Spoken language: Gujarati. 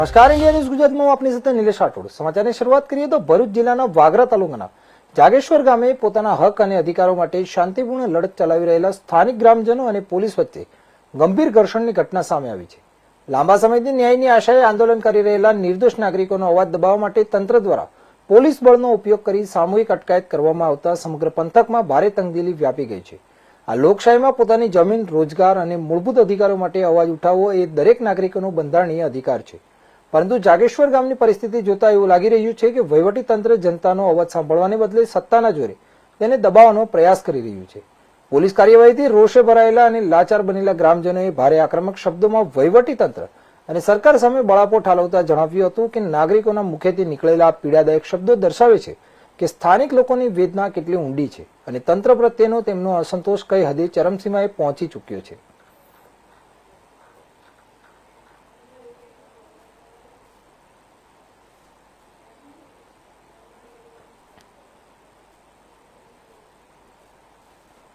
નમસ્કાર, ઇન્ડિયા ન્યૂઝ ગુજરાતમાં હું આપની સાથે નિલેશ રાઠોડ. સમાચારની શરૂઆત કરીએ તો ભરૂચ જિલ્લાના વાગરા તાલુકાના જાગેશ્વર ગામે પોતાના હક અને અધિકારો માટે શાંતિપૂર્ણ લડત ચલાવી રહેલા સ્થાનિક ગ્રામજનો અને પોલીસ વચ્ચે ગંભીર ઘર્ષણની ઘટના સામે આવી છે. લાંબા સમયથી ન્યાયની આશાએ આંદોલન કરી રહેલા નિર્દોષ નાગરિકોનો અવાજ દબાવવા માટે તંત્ર દ્વારા પોલીસ બળનો ઉપયોગ કરી સામૂહિક અટકાયત કરવામાં આવતા સમગ્ર પંથકમાં ભારે તંગદિલી વ્યાપી ગઈ છે. આ લોકશાહીમાં પોતાની જમીન, રોજગાર અને મૂળભૂત અધિકારો માટે અવાજ ઉઠાવવો એ દરેક નાગરિકોનો બંધારણીય અધિકાર છે. પરંતુ જાગેશ્વર ગામની પરિસ્થિતિ જોતા એવું લાગી રહ્યું છે કે વહીવટી તંત્ર જનતાનો અવાજ સાંભળવાને બદલે સત્તાના જોરે તેને દબાવવાનો પ્રયાસ કરી રહ્યું છે. પોલીસ કાર્યવાહીથી રોષે ભરાયેલા અને લાચાર બનેલા ગ્રામજનોએ ભારે આક્રમક શબ્દોમાં વહીવટી તંત્ર અને સરકાર સામે બળાપો ઠાલવતા જણાવ્યું હતું કે નાગરિકોના મુખેથી નીકળેલા પીડાદાયક શબ્દો દર્શાવે છે કે સ્થાનિક લોકોની વેદના કેટલી ઊંડી છે અને તંત્ર પ્રત્યેનો તેમનો અસંતોષ કઈ હદે ચરમસીમાએ પહોંચી ચૂક્યો છે.